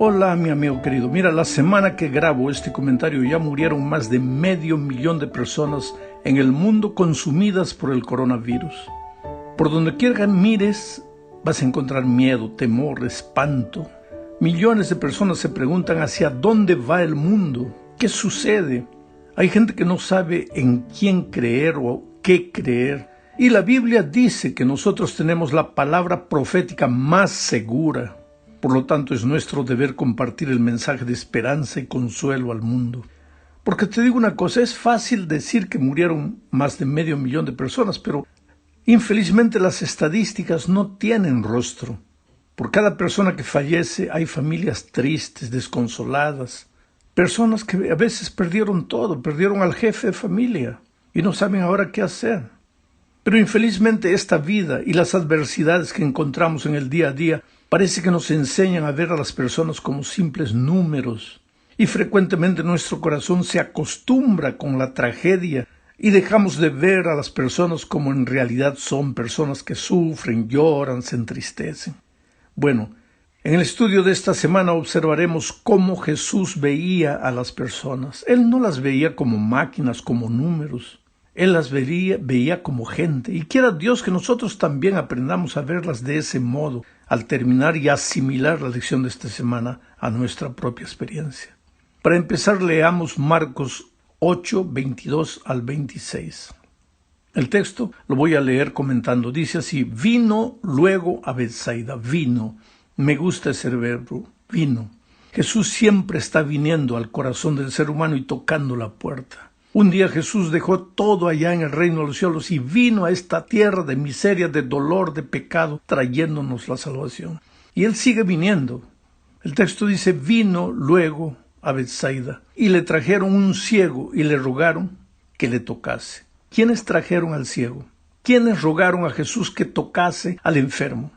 Hola, mi amigo querido. Mira, la semana que grabo este comentario ya murieron más de 500,000 de personas en el mundo consumidas por el coronavirus. Por donde quiera que mires, vas a encontrar miedo, temor, espanto. Millones de personas se preguntan hacia dónde va el mundo, qué sucede. Hay gente que no sabe en quién creer o qué creer. Y la Biblia dice que nosotros tenemos la palabra profética más segura. Por lo tanto, es nuestro deber compartir el mensaje de esperanza y consuelo al mundo. Porque te digo una cosa, es fácil decir que murieron más de 500,000 de personas, pero infelizmente las estadísticas no tienen rostro. Por cada persona que fallece hay familias tristes, desconsoladas, personas que a veces perdieron todo, perdieron al jefe de familia y no saben ahora qué hacer. Pero infelizmente esta vida y las adversidades que encontramos en el día a día parece que nos enseñan a ver a las personas como simples números. Y frecuentemente nuestro corazón se acostumbra con la tragedia y dejamos de ver a las personas como en realidad son, personas que sufren, lloran, se entristecen. Bueno, en el estudio de esta semana observaremos cómo Jesús veía a las personas. Él no las veía como máquinas, como números. Él las veía como gente. Y quiera Dios que nosotros también aprendamos a verlas de ese modo al terminar y asimilar la lección de esta semana a nuestra propia experiencia. Para empezar, leamos Marcos 8, 22 al 26. El texto lo voy a leer comentando. Dice así: vino luego a Betsaida. Vino. Me gusta ese verbo. Vino. Jesús siempre está viniendo al corazón del ser humano y tocando la puerta. Un día Jesús dejó todo allá en el reino de los cielos y vino a esta tierra de miseria, de dolor, de pecado, trayéndonos la salvación. Y Él sigue viniendo. El texto dice: vino luego a Betsaida y le trajeron un ciego y le rogaron que le tocase. ¿Quiénes trajeron al ciego? ¿Quiénes rogaron a Jesús que tocase al enfermo?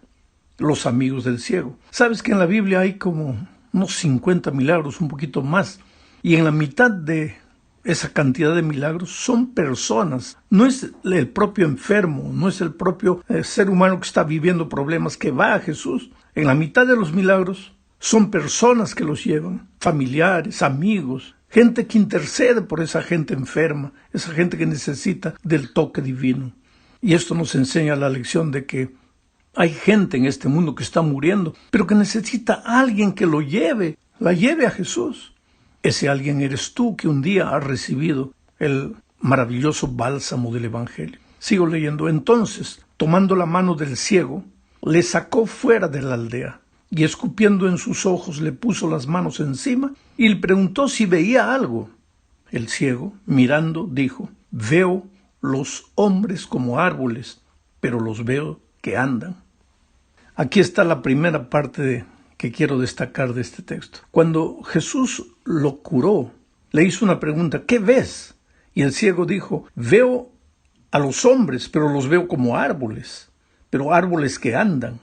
Los amigos del ciego. ¿Sabes que en la Biblia hay como unos 50 milagros, un poquito más? Y en la mitad de esa cantidad de milagros son personas. No es el propio enfermo, no es el propio ser humano que está viviendo problemas que va a Jesús. En la mitad de los milagros son personas que los llevan, familiares, amigos, gente que intercede por esa gente enferma, esa gente que necesita del toque divino. Y esto nos enseña la lección de que hay gente en este mundo que está muriendo, pero que necesita a alguien que la lleve a Jesús. Ese alguien eres tú que un día has recibido el maravilloso bálsamo del Evangelio. Sigo leyendo. Entonces, tomando la mano del ciego, le sacó fuera de la aldea y escupiendo en sus ojos le puso las manos encima y le preguntó si veía algo. El ciego, mirando, dijo: veo los hombres como árboles, pero los veo que andan. Aquí está la primera parte que quiero destacar de este texto. Cuando Jesús lo curó, le hizo una pregunta: ¿qué ves? Y el ciego dijo: veo a los hombres, pero los veo como árboles, pero árboles que andan.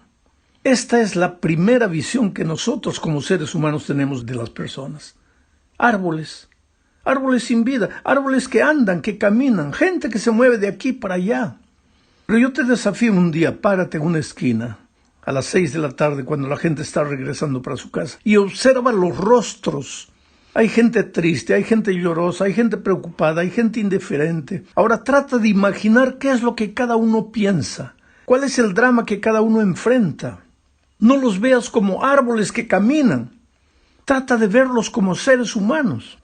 Esta es la primera visión que nosotros como seres humanos tenemos de las personas. Árboles sin vida, árboles que andan, que caminan, gente que se mueve de aquí para allá. Pero yo te desafío un día, párate en una esquina a las 6 de la tarde, cuando la gente está regresando para su casa, y observa los rostros. Hay gente triste, hay gente llorosa, hay gente preocupada, hay gente indiferente. Ahora trata de imaginar qué es lo que cada uno piensa, cuál es el drama que cada uno enfrenta. No los veas como árboles que caminan. Trata de verlos como seres humanos.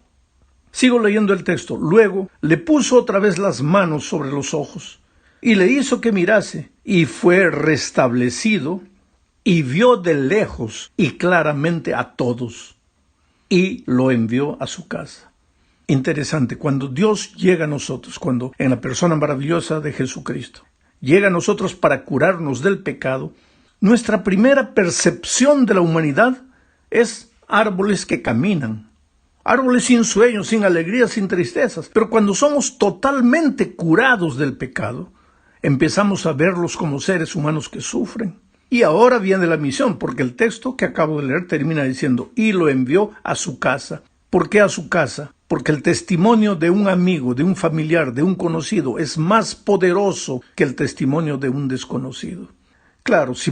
Sigo leyendo el texto. Luego le puso otra vez las manos sobre los ojos y le hizo que mirase, y fue restablecido, y vio de lejos y claramente a todos, y lo envió a su casa. Interesante, cuando Dios llega a nosotros, cuando en la persona maravillosa de Jesucristo llega a nosotros para curarnos del pecado, nuestra primera percepción de la humanidad es árboles que caminan, árboles sin sueños, sin alegrías, sin tristezas. Pero cuando somos totalmente curados del pecado, empezamos a verlos como seres humanos que sufren. Y ahora viene la misión, porque el texto que acabo de leer termina diciendo: y lo envió a su casa. ¿Por qué a su casa? Porque el testimonio de un amigo, de un familiar, de un conocido, es más poderoso que el testimonio de un desconocido. Claro, si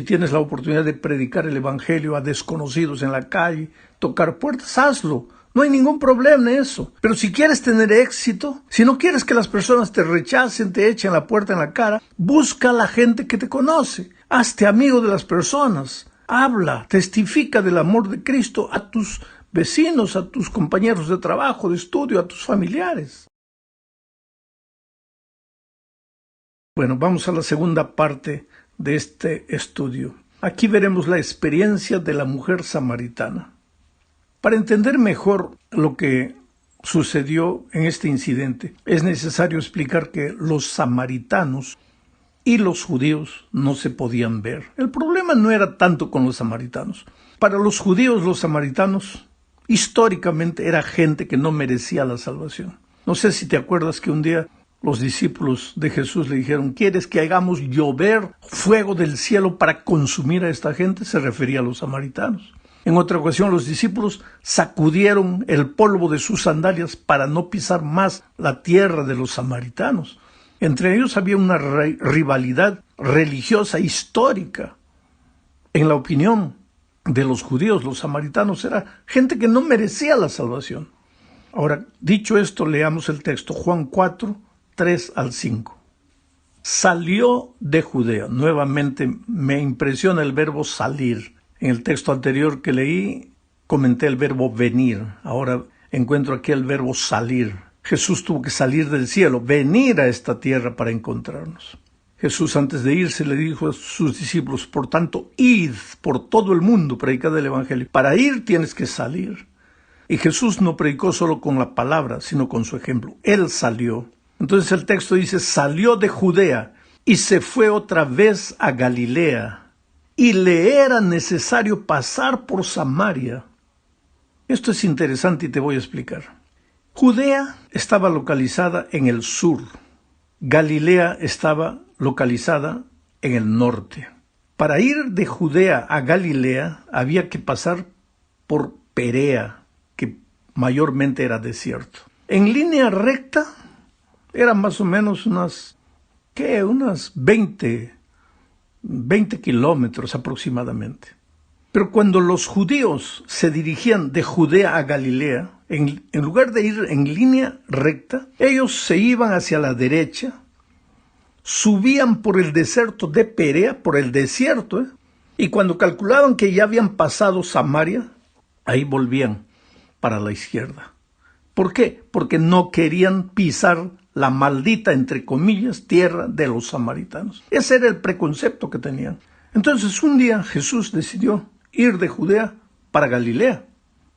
tienes la oportunidad de predicar el evangelio a desconocidos en la calle, tocar puertas, hazlo. No hay ningún problema en eso. Pero si quieres tener éxito, si no quieres que las personas te rechacen, te echen la puerta en la cara, busca a la gente que te conoce. Hazte amigo de las personas. Habla, testifica del amor de Cristo a tus vecinos, a tus compañeros de trabajo, de estudio, a tus familiares. Bueno, vamos a la segunda parte de este estudio. Aquí veremos la experiencia de la mujer samaritana. Para entender mejor lo que sucedió en este incidente, es necesario explicar que los samaritanos y los judíos no se podían ver. El problema no era tanto con los samaritanos. Para los judíos, los samaritanos históricamente era gente que no merecía la salvación. No sé si te acuerdas que un día los discípulos de Jesús le dijeron: ¿quieres que hagamos llover fuego del cielo para consumir a esta gente? Se refería a los samaritanos. En otra ocasión, los discípulos sacudieron el polvo de sus sandalias para no pisar más la tierra de los samaritanos. Entre ellos había una rivalidad religiosa histórica. En la opinión de los judíos, los samaritanos era gente que no merecía la salvación. Ahora, dicho esto, leamos el texto, Juan 4, 3 al 5. Salió de Judea. Nuevamente me impresiona el verbo salir. En el texto anterior que leí, comenté el verbo venir. Ahora encuentro aquí el verbo salir. Jesús tuvo que salir del cielo, venir a esta tierra para encontrarnos. Jesús, antes de irse, le dijo a sus discípulos: por tanto, id por todo el mundo, predicad el evangelio. Para ir tienes que salir. Y Jesús no predicó solo con la palabra, sino con su ejemplo. Él salió. Entonces el texto dice: salió de Judea y se fue otra vez a Galilea. Y le era necesario pasar por Samaria. Esto es interesante y te voy a explicar. Judea estaba localizada en el sur. Galilea estaba localizada en el norte. Para ir de Judea a Galilea había que pasar por Perea, que mayormente era desierto. En línea recta eran más o menos unas 20 kilómetros aproximadamente. Pero cuando los judíos se dirigían de Judea a Galilea, en lugar de ir en línea recta, ellos se iban hacia la derecha, subían por el desierto de Perea, por el desierto, y cuando calculaban que ya habían pasado Samaria, ahí volvían para la izquierda. ¿Por qué? Porque no querían pisar la maldita, entre comillas, tierra de los samaritanos. Ese era el preconcepto que tenían. Entonces un día Jesús decidió ir de Judea para Galilea.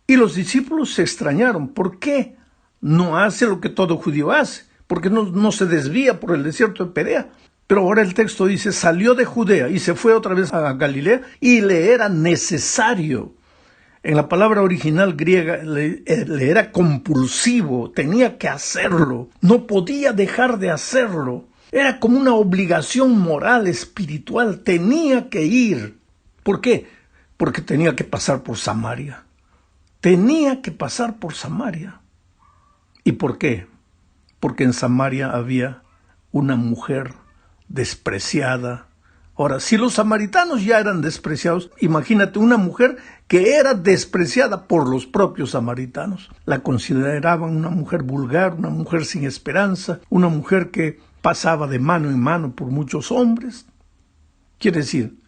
Y los discípulos se extrañaron. ¿Por qué no hace lo que todo judío hace? ¿Por qué no se desvía por el desierto de Perea? Pero ahora el texto dice: salió de Judea y se fue otra vez a Galilea y le era necesario. En la palabra original griega le era compulsivo, tenía que hacerlo, no podía dejar de hacerlo. Era como una obligación moral, espiritual, tenía que ir. ¿Por qué? Porque tenía que pasar por Samaria. Tenía que pasar por Samaria. ¿Y por qué? Porque en Samaria había una mujer despreciada. Ahora, si los samaritanos ya eran despreciados, imagínate una mujer que era despreciada por los propios samaritanos. La consideraban una mujer vulgar, una mujer sin esperanza, una mujer que pasaba de mano en mano por muchos hombres. Quiere decir,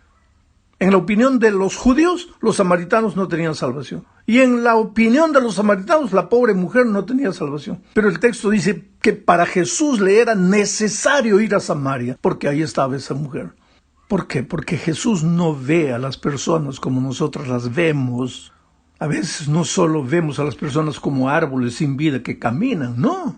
en la opinión de los judíos, los samaritanos no tenían salvación. Y en la opinión de los samaritanos, la pobre mujer no tenía salvación. Pero el texto dice que para Jesús le era necesario ir a Samaria, porque ahí estaba esa mujer. ¿Por qué? Porque Jesús no ve a las personas como nosotros las vemos. A veces no solo vemos a las personas como árboles sin vida que caminan, no.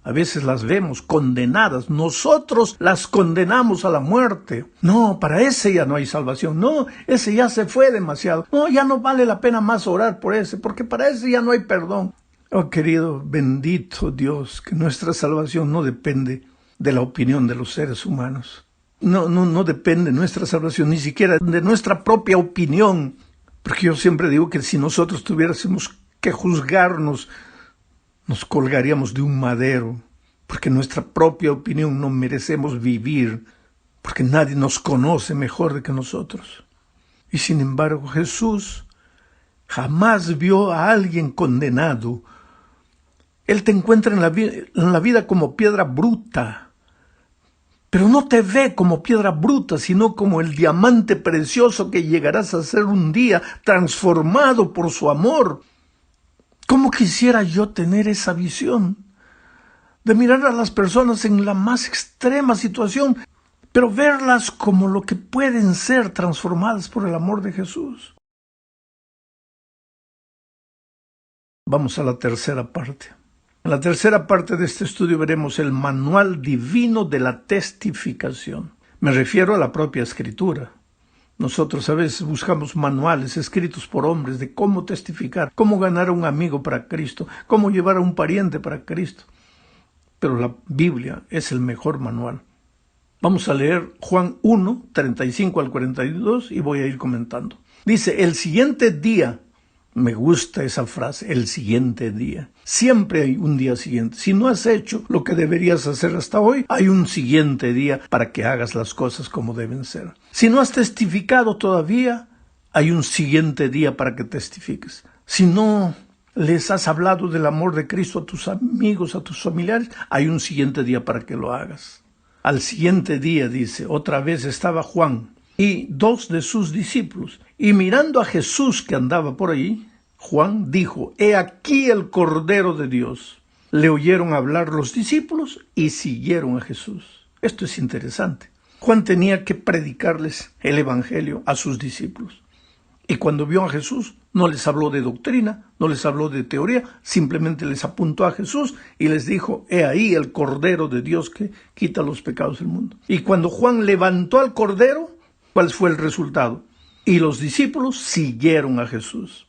A veces las vemos condenadas. Nosotros las condenamos a la muerte. No, para ese ya no hay salvación. No, ese ya se fue demasiado. No, ya no vale la pena más orar por ese, porque para ese ya no hay perdón. Oh, querido, bendito Dios, que nuestra salvación no depende de la opinión de los seres humanos. No depende nuestra salvación, ni siquiera de nuestra propia opinión. Porque yo siempre digo que si nosotros tuviésemos que juzgarnos, nos colgaríamos de un madero, porque nuestra propia opinión no merecemos vivir. porque nadie nos conoce mejor que nosotros. Y sin embargo, Jesús jamás vio a alguien condenado. Él te encuentra en la vida como piedra bruta, pero no te ve como piedra bruta, sino como el diamante precioso que llegarás a ser un día, transformado por su amor. ¿Cómo quisiera yo tener esa visión? De mirar a las personas en la más extrema situación, pero verlas como lo que pueden ser, transformadas por el amor de Jesús. Vamos a la tercera parte. En la tercera parte de este estudio veremos el manual divino de la testificación. Me refiero a la propia Escritura. Nosotros a veces buscamos manuales escritos por hombres de cómo testificar, cómo ganar a un amigo para Cristo, cómo llevar a un pariente para Cristo. Pero la Biblia es el mejor manual. Vamos a leer Juan 1, 35 al 42 y voy a ir comentando. Dice, el siguiente día, me gusta esa frase, el siguiente día. Siempre hay un día siguiente. Si no has hecho lo que deberías hacer hasta hoy, hay un siguiente día para que hagas las cosas como deben ser. Si no has testificado todavía, hay un siguiente día para que testifiques. Si no les has hablado del amor de Cristo a tus amigos, a tus familiares, hay un siguiente día para que lo hagas. Al siguiente día, dice, otra vez estaba Juan y 2 de sus discípulos, y mirando a Jesús que andaba por ahí, Juan dijo, he aquí el Cordero de Dios. Le oyeron hablar los discípulos y siguieron a Jesús. Esto es interesante. Juan tenía que predicarles el Evangelio a sus discípulos. Y cuando vio a Jesús, no les habló de doctrina, no les habló de teoría, simplemente les apuntó a Jesús y les dijo, he ahí el Cordero de Dios que quita los pecados del mundo. Y cuando Juan levantó al Cordero, ¿cuál fue el resultado? Y los discípulos siguieron a Jesús.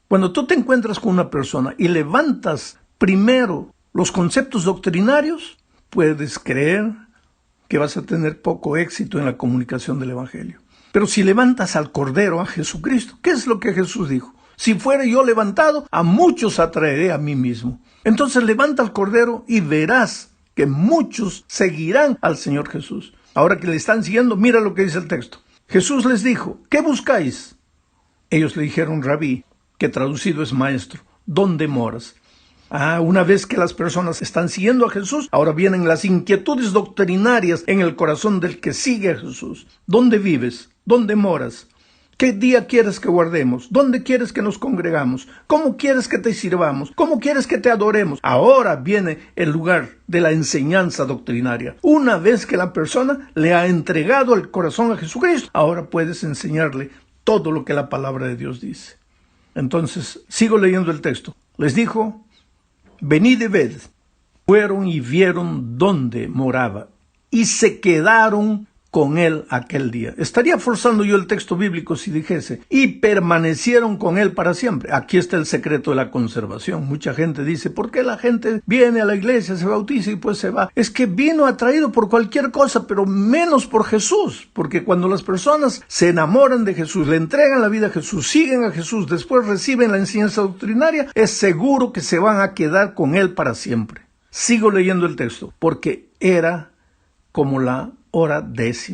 Cuando tú te encuentras con una persona y levantas primero los conceptos doctrinarios, puedes creer que vas a tener poco éxito en la comunicación del Evangelio. Pero si levantas al Cordero, a Jesucristo, ¿qué es lo que Jesús dijo? Si fuere yo levantado, a muchos atraeré a mí mismo. Entonces levanta al Cordero y verás que muchos seguirán al Señor Jesús. Ahora que le están siguiendo, mira lo que dice el texto. Jesús les dijo, ¿qué buscáis? Ellos le dijeron, Rabí, que traducido es maestro, ¿dónde moras? Una vez que las personas están siguiendo a Jesús, ahora vienen las inquietudes doctrinarias en el corazón del que sigue a Jesús. ¿Dónde vives? ¿Dónde moras? ¿Qué día quieres que guardemos? ¿Dónde quieres que nos congregamos? ¿Cómo quieres que te sirvamos? ¿Cómo quieres que te adoremos? Ahora viene el lugar de la enseñanza doctrinaria. Una vez que la persona le ha entregado el corazón a Jesucristo, ahora puedes enseñarle todo lo que la palabra de Dios dice. Entonces, sigo leyendo el texto. Les dijo, venid y ved. Fueron y vieron dónde moraba y se quedaron con él aquel día. Estaría forzando yo el texto bíblico si dijese, y permanecieron con él para siempre. Aquí está el secreto de la conservación. Mucha gente dice, ¿por qué la gente viene a la iglesia, se bautiza y pues se va? Es que vino atraído por cualquier cosa, pero menos por Jesús. Porque cuando las personas se enamoran de Jesús, le entregan la vida a Jesús, siguen a Jesús, después reciben la enseñanza doctrinaria, es seguro que se van a quedar con él para siempre. Sigo leyendo el texto, porque era como la hora 10.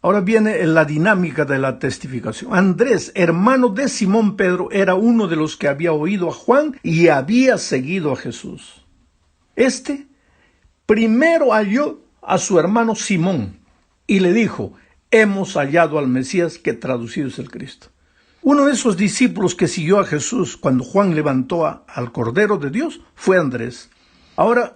Ahora viene la dinámica de la testificación. Andrés, hermano de Simón Pedro, era uno de los que había oído a Juan y había seguido a Jesús. Este primero halló a su hermano Simón y le dijo, hemos hallado al Mesías, que traducido es el Cristo. Uno de esos discípulos que siguió a Jesús cuando Juan levantó al Cordero de Dios fue Andrés. Ahora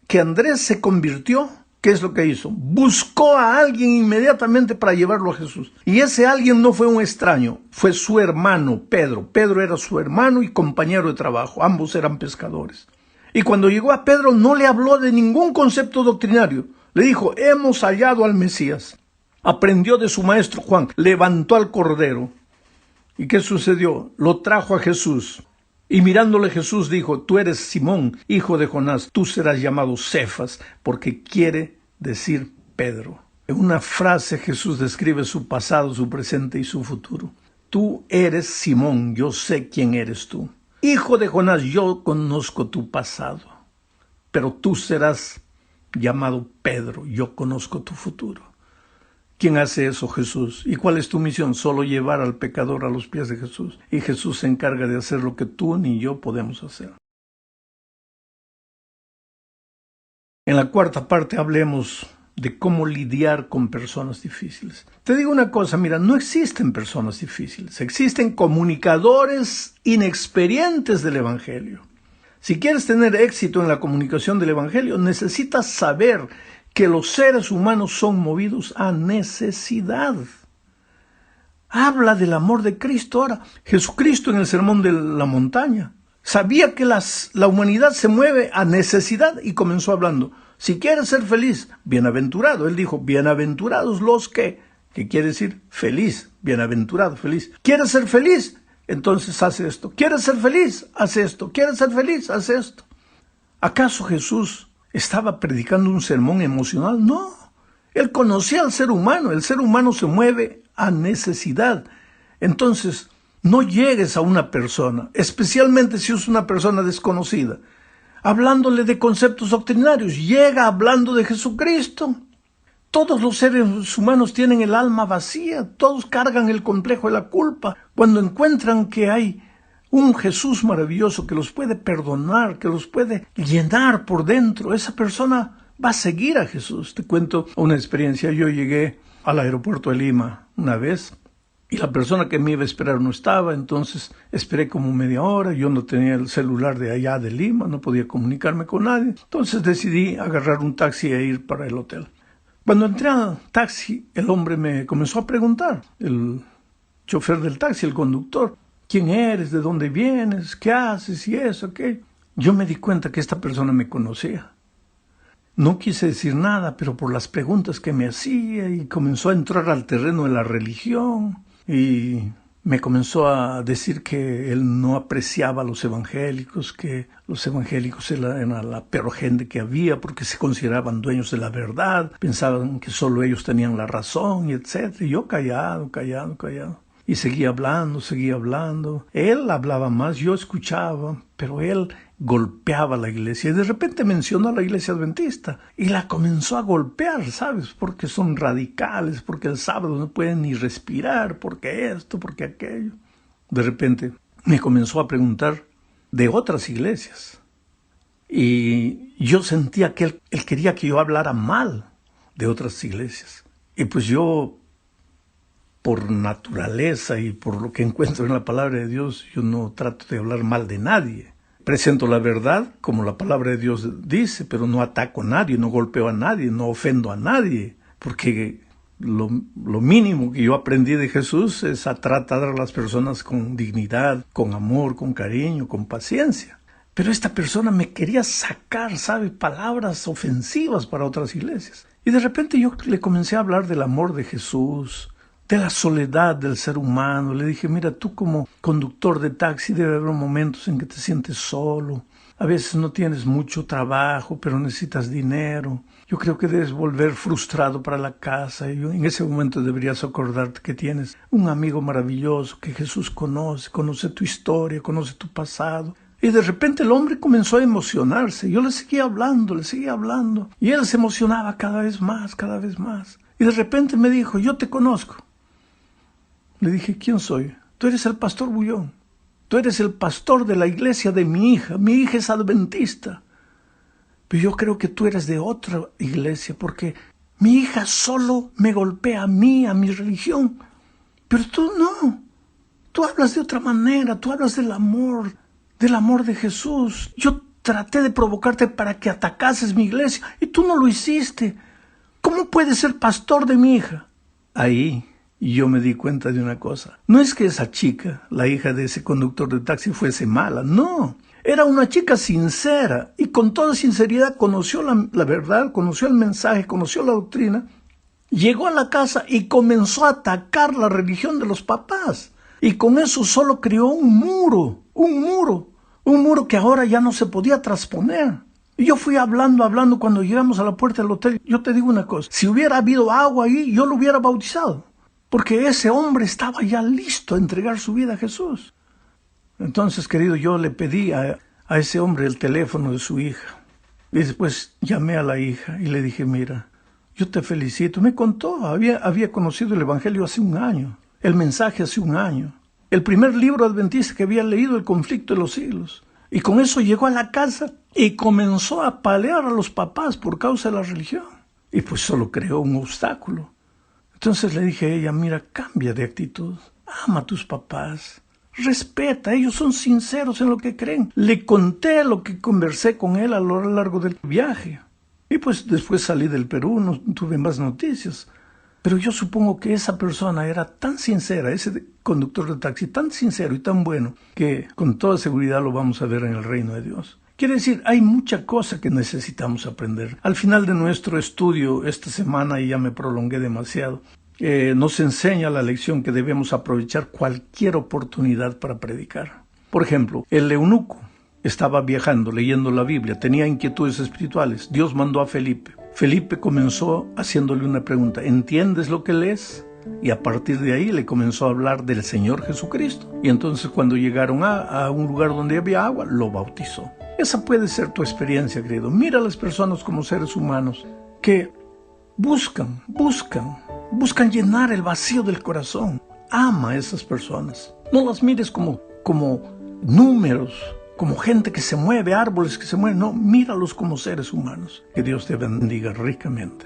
que Andrés se convirtió, ¿qué es lo que hizo? Buscó a alguien inmediatamente para llevarlo a Jesús. Y ese alguien no fue un extraño, fue su hermano Pedro. Pedro era su hermano y compañero de trabajo, ambos eran pescadores. Y cuando llegó a Pedro no le habló de ningún concepto doctrinario. Le dijo, hemos hallado al Mesías. Aprendió de su maestro Juan, levantó al Cordero. ¿Y qué sucedió? Lo trajo a Jesús. Y mirándole Jesús dijo, tú eres Simón, hijo de Jonás, tú serás llamado Cefas, porque quiere decir Pedro. En una frase Jesús describe su pasado, su presente y su futuro. Tú eres Simón, yo sé quién eres tú. Hijo de Jonás, yo conozco tu pasado, pero tú serás llamado Pedro, yo conozco tu futuro. ¿Quién hace eso? Jesús. ¿Y cuál es tu misión? Solo llevar al pecador a los pies de Jesús. Y Jesús se encarga de hacer lo que tú ni yo podemos hacer. En la cuarta parte hablemos de cómo lidiar con personas difíciles. Te digo una cosa, mira, no existen personas difíciles. Existen comunicadores inexperientes del Evangelio. Si quieres tener éxito en la comunicación del Evangelio, necesitas saber que los seres humanos son movidos a necesidad. Habla del amor de Cristo. Ahora, Jesucristo en el Sermón de la Montaña sabía que la humanidad se mueve a necesidad y comenzó hablando. Si quieres ser feliz, bienaventurado. Él dijo, bienaventurados los que quiere decir feliz, bienaventurado, feliz. ¿Quieres ser feliz? Entonces haz esto. ¿Quieres ser feliz? Haz esto. ¿Quieres ser feliz? Haz esto. ¿Acaso Jesús estaba predicando un sermón emocional? No. Él conocía al ser humano. El ser humano se mueve a necesidad. Entonces, no llegues a una persona, especialmente si es una persona desconocida, hablándole de conceptos doctrinarios. Llega hablando de Jesucristo. Todos los seres humanos tienen el alma vacía. Todos cargan el complejo de la culpa. Cuando encuentran que hay un Jesús maravilloso que los puede perdonar, que los puede llenar por dentro, esa persona va a seguir a Jesús. Te cuento una experiencia. Yo llegué al aeropuerto de Lima una vez y la persona que me iba a esperar no estaba, entonces esperé como media hora. Yo no tenía el celular de allá de Lima, no podía comunicarme con nadie. Entonces decidí agarrar un taxi e ir para el hotel. Cuando entré al taxi, el hombre me comenzó a preguntar, el chofer del taxi, el conductor, ¿quién eres? ¿De dónde vienes? ¿Qué haces? Y eso, ¿qué? Yo me di cuenta que esta persona me conocía. No quise decir nada, pero por las preguntas que me hacía, y comenzó a entrar al terreno de la religión, y me comenzó a decir que él no apreciaba a los evangélicos, que los evangélicos eran la peor gente que había porque se consideraban dueños de la verdad, pensaban que solo ellos tenían la razón, y etc. Y yo callado. Y seguía hablando. Él hablaba más, yo escuchaba, pero él golpeaba a la iglesia. Y de repente mencionó a la iglesia adventista y la comenzó a golpear, ¿sabes? Porque son radicales, porque el sábado no pueden ni respirar, porque esto, porque aquello. De repente me comenzó a preguntar de otras iglesias. Y yo sentía que él quería que yo hablara mal de otras iglesias. Y pues yo, por naturaleza y por lo que encuentro en la palabra de Dios, yo no trato de hablar mal de nadie. Presento la verdad como la palabra de Dios dice, pero no ataco a nadie, no golpeo a nadie, no ofendo a nadie, porque lo mínimo que yo aprendí de Jesús es a tratar a las personas con dignidad, con amor, con cariño, con paciencia. Pero esta persona me quería sacar, ¿sabe?, palabras ofensivas para otras iglesias. Y de repente yo le comencé a hablar del amor de Jesús, de la soledad del ser humano. Le dije, mira, tú como conductor de taxi debe haber momentos en que te sientes solo. A veces no tienes mucho trabajo, pero necesitas dinero. Yo creo que debes volver frustrado para la casa. Y en ese momento deberías acordarte que tienes un amigo maravilloso que Jesús conoce tu historia, conoce tu pasado. Y de repente el hombre comenzó a emocionarse. Yo le seguía hablando. Y él se emocionaba cada vez más. Y de repente me dijo, yo te conozco. Le dije, ¿quién soy? Tú eres el pastor Bullón. Tú eres el pastor de la iglesia de mi hija. Mi hija es adventista. Pero yo creo que tú eres de otra iglesia, porque mi hija solo me golpea a mí, a mi religión. Pero tú no. Tú hablas de otra manera. Tú hablas del amor de Jesús. Yo traté de provocarte para que atacases mi iglesia y tú no lo hiciste. ¿Cómo puedes ser pastor de mi hija? Ahí yo me di cuenta de una cosa. No es que esa chica, la hija de ese conductor de taxi, fuese mala. No. Era una chica sincera y con toda sinceridad conoció la verdad, conoció el mensaje, conoció la doctrina. Llegó a la casa y comenzó a atacar la religión de los papás. Y con eso solo creó un muro que ahora ya no se podía trasponer. Y yo fui hablando, cuando llegamos a la puerta del hotel. Yo te digo una cosa, si hubiera habido agua ahí, yo lo hubiera bautizado, porque ese hombre estaba ya listo a entregar su vida a Jesús. Entonces, querido, yo le pedí a ese hombre el teléfono de su hija. Y después llamé a la hija y le dije, mira, yo te felicito. Me contó, había conocido el Evangelio hace un año, el mensaje hace un año. El primer libro adventista que había leído, El conflicto de los siglos. Y con eso llegó a la casa y comenzó a apalear a los papás por causa de la religión. Y pues solo creó un obstáculo. Entonces le dije a ella, mira, cambia de actitud. Ama a tus papás. Respeta, ellos son sinceros en lo que creen. Le conté lo que conversé con él a lo largo del viaje. Y pues después salí del Perú, no tuve más noticias. Pero yo supongo que esa persona era tan sincera, ese conductor de taxi, tan sincero y tan bueno, que con toda seguridad lo vamos a ver en el reino de Dios. Quiere decir, hay mucha cosa que necesitamos aprender. Al final de nuestro estudio esta semana, y ya me prolongué demasiado, nos enseña la lección que debemos aprovechar cualquier oportunidad para predicar. Por ejemplo, el eunuco estaba viajando, leyendo la Biblia, tenía inquietudes espirituales. Dios mandó a Felipe. Felipe comenzó haciéndole una pregunta, ¿entiendes lo que lees? Y a partir de ahí le comenzó a hablar del Señor Jesucristo. Y entonces cuando llegaron a un lugar donde había agua, lo bautizó. Esa puede ser tu experiencia, querido. Mira a las personas como seres humanos que buscan llenar el vacío del corazón. Ama a esas personas. No las mires como números, como gente que se mueve, árboles que se mueven. No, míralos como seres humanos. Que Dios te bendiga ricamente.